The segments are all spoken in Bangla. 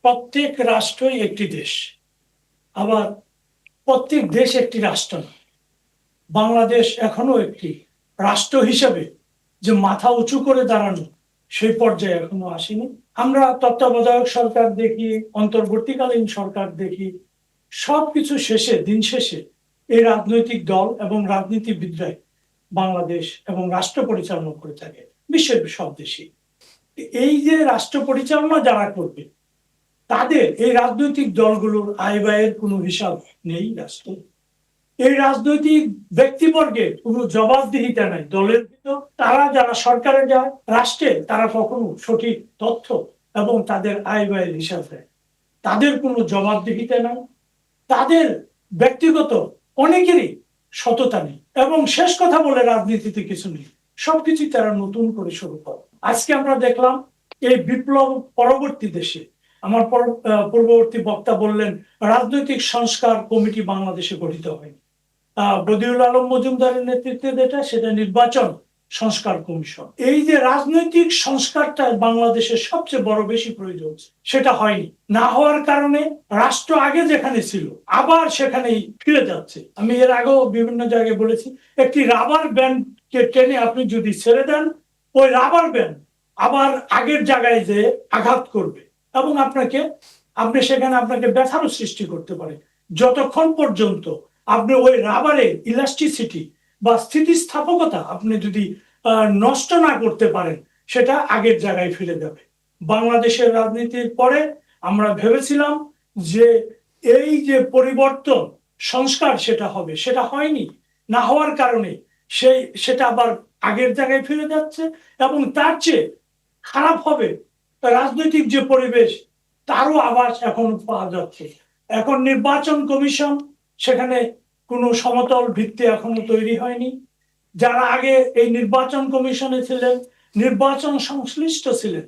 প্রত্যেক রাষ্ট্রই একটি দেশ, আবার প্রত্যেক দেশ একটি রাষ্ট্র না। বাংলাদেশ এখনো একটি রাষ্ট্র হিসেবে যে মাথা উঁচু করে দাঁড়ানো সেই পর্যায়ে এখনো আসেনি। আমরা তত্ত্বাবধায়ক সরকার দেখি, অন্তর্বর্তীকালীন সরকার দেখি, সবকিছু শেষে দিন শেষে এই রাজনৈতিক দল এবং রাজনীতিবিদরাই বাংলাদেশ এবং রাষ্ট্র পরিচালনা করে থাকে বিশ্বের সব দেশে। এই যে রাষ্ট্র পরিচালনা যারা করবে তাদের এই রাজনৈতিক দলগুলোর আয় ব্যয়ের কোনো হিসাব নেই রাষ্ট্র। এই রাজনৈতিক ব্যক্তিবর্গের কোনো জবাবদিহিতা নাই দলের ভিতর। তারা যারা সরকারে যায়, রাষ্ট্রে, তারা কখনো সঠিক তথ্য এবং তাদের আয় ব্যয়ের হিসাব দেয়। তাদের কোনো জবাবদিহিতা নাই, তাদের ব্যক্তিগত অনেকেরই সততা নেই, এবং শেষ কথা বলে রাজনীতিতে কিছু নেই। সবকিছু তারা নতুন করে শুরু করে। আজকে আমরা দেখলাম এই বিপ্লব পরবর্তী দেশে, আমার পূর্ববর্তী বক্তা বললেন রাজনৈতিক সংস্কার কমিটি বাংলাদেশে গঠিত হয়নি। বদিউল আলম মজুমদারের নেতৃত্বে যেটা, সেটা নির্বাচন সংস্কার কমিশন। এই যে রাজনৈতিক সংস্কারটা বাংলাদেশের সবচেয়ে বড় বেশি প্রয়োজন, সেটা হয়নি। না হওয়ার কারণে রাষ্ট্র আগে যেখানে ছিল আবার সেখানেই ফিরে যাচ্ছে। আমি এর আগেও বিভিন্ন জায়গায় বলেছি, একটি রাবার ব্যান্ডকে টেনে আপনি যদি ছেড়ে দেন, ওই রাবার ব্যান্ড আবার আগের জায়গায় যে আঘাত করবে এবং আপনি সেখানে আপনাকে ব্যথারও সৃষ্টি করতে পারে, যতক্ষণ পর্যন্ত আপনি ওই রাবারের ইলাস্টিসিটি বা স্থিতিস্থাপকতা আপনি যদি নষ্ট না করতে পারেন, সেটা আগের জায়গায় ফিরে যাবে। বাংলাদেশের রাজনীতির পরে আমরা ভেবেছিলাম যে এই যে পরিবর্তন সংস্কার সেটা হবে, সেটা হয়নি। না হওয়ার কারণে সেটা আবার আগের জায়গায় ফিরে যাচ্ছে, এবং তার চেয়ে খারাপ হবে রাজনৈতিক যে পরিবেশ, তারও আভাস এখন পাওয়া যাচ্ছে। এখন নির্বাচন কমিশন, সেখানে কোনো সমতল ভিত্তি এখনো তৈরি হয়নি। যারা আগে এই নির্বাচন কমিশনে ছিলেন, নির্বাচন সংশ্লিষ্ট ছিলেন,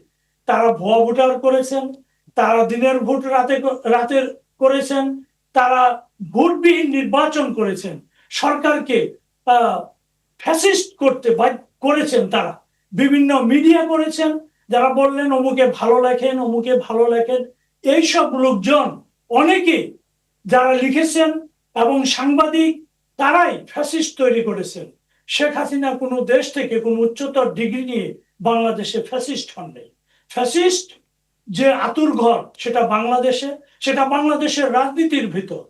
তারা ভুয়া ভোটার করেছেন, তারা দিনের ভোট রাতের করেছেন, তারা ভোটবিহীন নির্বাচন করেছেন, সরকারকে ফ্যাসিস্ট করতে করেছেন। তারা বিভিন্ন মিডিয়া করেছেন, যারা বললেন অমুকে ভালো লেখেন, অমুকে ভালো লেখেন। এইসব লোকজন অনেকে যারা লিখেছেন এবং সাংবাদিক, তারাই ফ্যাসিস্ট তৈরি করেছেন। শেখ হাসিনা কোনো দেশ থেকে কোনো উচ্চতর ডিগ্রি নিয়ে বাংলাদেশে ফ্যাসিস্ট হন নাই। ফ্যাসিস্ট যে আতুর ঘর, সেটা বাংলাদেশে, সেটা বাংলাদেশের রাজনীতির ভিতর,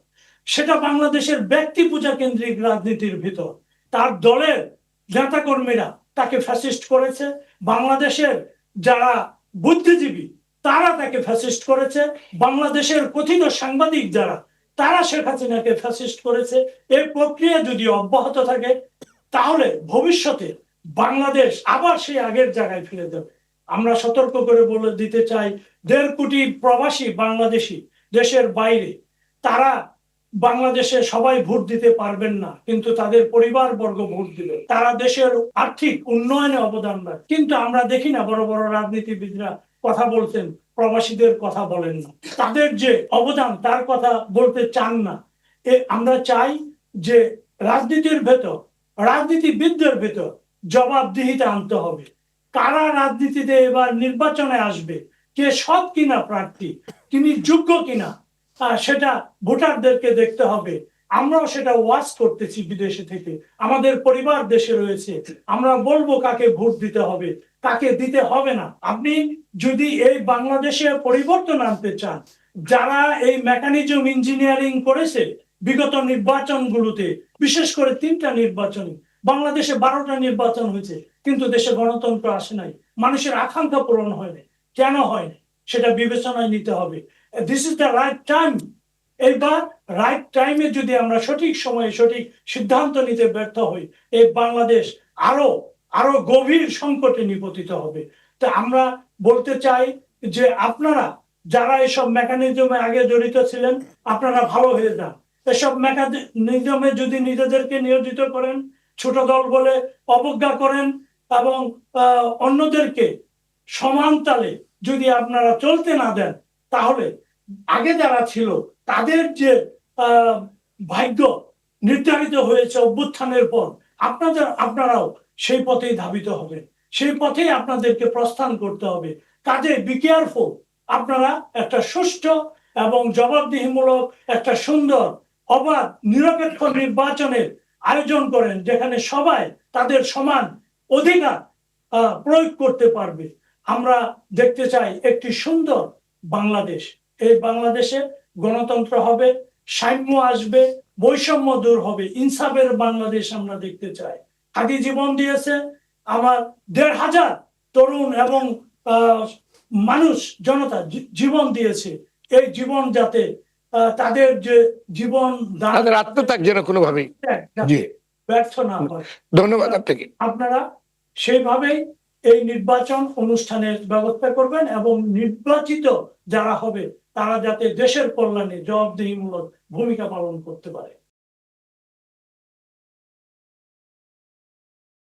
সেটা বাংলাদেশের ব্যক্তি পূজা কেন্দ্রিক রাজনীতির ভিতর। তার দলের নেতাকর্মীরা তাকে ফ্যাসিস্ট করেছে, বাংলাদেশের যারা বুদ্ধিজীবী তারা তাকে ফ্যাসিস্ট করেছে, বাংলাদেশের কথিত সাংবাদিক যারা, তারা শেখ হাসিনাকে ফ্যাসিস্ট করেছে। এই প্রক্রিয়া যদি অব্যাহত থাকে, তাহলে ভবিষ্যতে বাংলাদেশ আবার সেই আগের জায়গায় ফিরে যাবে। আমরা সতর্ক করে বলে দিতে চাই, 1.5 কোটি প্রবাসী বাংলাদেশি দেশের বাইরে, তারা বাংলাদেশে সবাই ভোট দিতে পারবেন না, কিন্তু তাদের পরিবার বর্গ ভোট দিবে। তারা দেশের আর্থিক উন্নয়নে অবদান রাখে, কিন্তু আমরা দেখি না বড় বড় রাজনীতিবিদরা কথা বলছেন, প্রবাসীদের কথা বলেন না, তাদের যে অবদান তার কথা বলতে চান না। আমরা চাই যে রাজনীতির ভেতর, রাজনীতিবিদদের ভেতর জবাবদিহিতা আনতে হবে। কারা রাজনীতিতে এবার নির্বাচনে আসবে, কে সৎ কিনা প্রার্থী, তিনি যোগ্য কিনা, সেটা ভোটারদেরকে দেখতে হবে। আমরাও সেটা ওয়াচ করতেছি বিদেশে থেকে, আমাদের পরিবার দেশে রয়েছে, আমরা বলবো কাকে ভোট দিতে হবে, কাকে দিতে হবে না। আপনি যদি এই বাংলাদেশে পরিবর্তন আনতে চান, যারা এই মেকানিজম ইঞ্জিনিয়ারিং করেছে বিগত নির্বাচনগুলোতে, বিশেষ করে 3টা নির্বাচন, বাংলাদেশে 12টা নির্বাচন হয়েছে, কিন্তু দেশে গণতন্ত্র আসে নাই, মানুষের আকাঙ্ক্ষা পূরণ হয়নি। কেন হয়নি সেটা বিবেচনায় নিতে হবে। This is the right time. এইবার রাইট টাইমে যদি আমরা সঠিক সময়ে সঠিক সিদ্ধান্ত নিতে ব্যর্থ হই, এই বাংলাদেশ আরো গভীর সংকটে নিপতিত হবে। তা আমরা বলতে চাই যে আপনারা যারা এসব মেকানিজমে আগে জড়িত ছিলেন, আপনারা ভালো হয়ে যান। এসব মেকানিজমে যদি নিজেদেরকে নিয়োজিত করেন, ছোট দল বলে অবজ্ঞা করেন, এবং অন্যদেরকে সমান তালে যদি আপনারা চলতে না দেন, তাহলে আগে যারা ছিল তাদের যে ভাগ্য নির্ধারিত হয়েছে অভ্যুত্থানের পর, আপনারাও সেই পথেই ধাবিত হবেন, সেই পথেই আপনাদেরকে প্রস্থান করতে হবে। কাজে বি কেয়ারফুল। আপনারা একটা সুষ্ঠু এবং জবাবদিহিমূলক একটা সুন্দর অবাধ নিরপেক্ষ নির্বাচনের আয়োজন করেন, যেখানে সবাই তাদের সমান অধিকার প্রয়োগ করতে পারবে। আমরা দেখতে চাই একটি সুন্দর বাংলাদেশ। এই বাংলাদেশে গণতন্ত্র হবে, সাম্য আসবে, বৈষম্য দূর হবে, ইনসাফের বাংলাদেশ আমরা দেখতে চাই। খাদি জীবন দিয়েছে, আমার ১৫০০ তরুণ এবং মানুষ জনতা জীবন দিয়েছে। এই জীবন যাতে তাদের যে জীবন তাদের আত্মত্যাগ যেন কোনোভাবেই ব্যর্থ না হয়। ধন্যবাদ আপনাকে। আপনারা সেইভাবেই এই নির্বাচন অনুষ্ঠানের ব্যবস্থা করবেন এবং নির্বাচিত যারা হবে তারা যাতে দেশের কল্যাণে জবাবদিহিমূলক ভূমিকা পালন করতে পারে।